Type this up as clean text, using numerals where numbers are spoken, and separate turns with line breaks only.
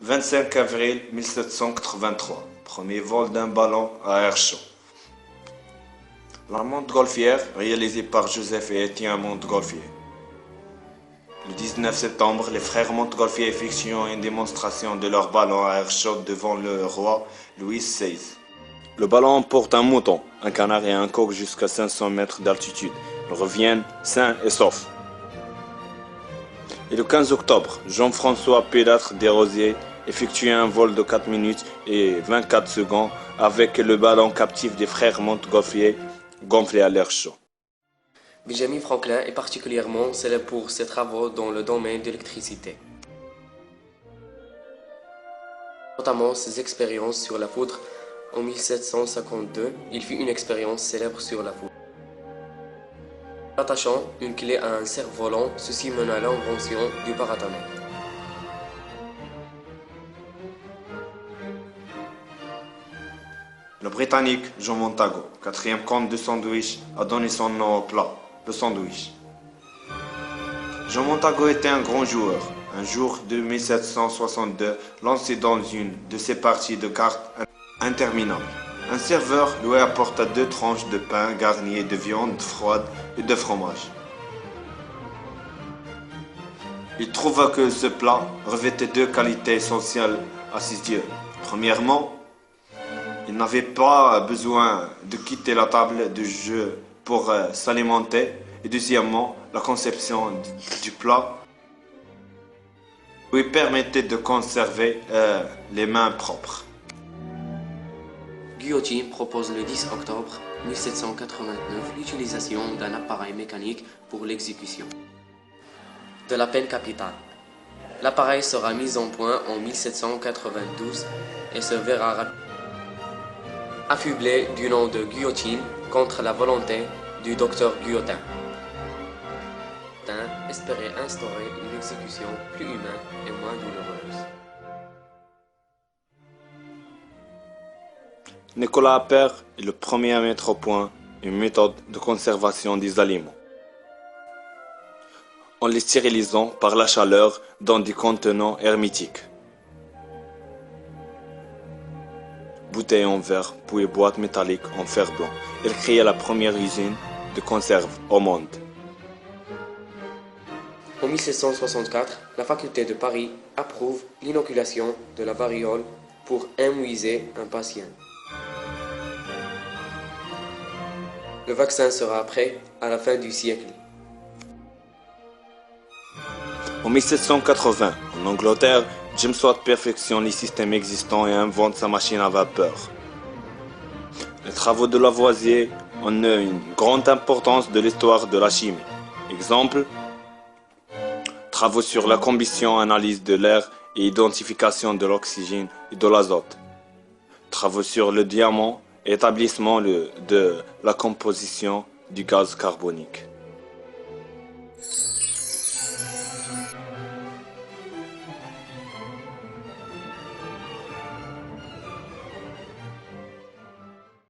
25 avril 1783. Premier vol d'un ballon à air chaud. La Montgolfière, réalisée par Joseph et Étienne Montgolfier. Le 19 septembre, les frères Montgolfier effectuent une démonstration de leur ballon à air chaud devant le roi Louis XVI. Le ballon emporte un mouton, un canard et un coq jusqu'à 500 mètres d'altitude. Ils reviennent sains et saufs. Et le 15 octobre, Jean-François Pilâtre Desrosiers effectue un vol de 4 minutes et 24 secondes avec le ballon captif des frères Montgolfier gonflé à l'air chaud.
Benjamin Franklin est particulièrement célèbre pour ses travaux dans le domaine de l'électricité, notamment ses expériences sur la foudre. En 1752, il fit une expérience célèbre sur la foudre. Attachant une clé à un cerf-volant, ceci mena à l'invention du paratamètre.
Le Britannique Jean Montagu, quatrième comte de Sandwich, a donné son nom au plat, le sandwich. Jean Montagu était un grand joueur. Un jour de 1762, lancé dans une de ses parties de cartes interminables, un serveur lui apporta 2 tranches de pain garnies de viande froide et de fromage. Il trouva que ce plat revêtait 2 qualités essentielles à ses yeux. Premièrement, il n'avait pas besoin de quitter la table de jeu pour s'alimenter. Et deuxièmement, la conception du plat lui permettait de conserver les mains propres.
Guillotine propose le 10 octobre 1789 l'utilisation d'un appareil mécanique pour l'exécution de la peine capitale. L'appareil sera mis en point en 1792 et se verra rapidement affublé du nom de guillotine contre la volonté du docteur Guillotin. Guillotin espérait instaurer une exécution plus humaine et moins douloureuse.
Nicolas Appert est le premier à mettre au point une méthode de conservation des aliments, en les stérilisant par la chaleur dans des contenants hermétiques. Bouteilles en verre, puis boîtes métalliques en fer blanc. Il créa la première usine de conserve au monde.
En 1764, la faculté de Paris approuve l'inoculation de la variole pour immuniser un patient. Le vaccin sera prêt à la fin du siècle.
En 1780, en Angleterre, James Watt perfectionne les systèmes existants et invente sa machine à vapeur. Les travaux de Lavoisier ont une grande importance de l'histoire de la chimie. Exemple, travaux sur la combustion, analyse de l'air et identification de l'oxygène et de l'azote. Travaux sur le diamant et établissement de la composition du gaz carbonique.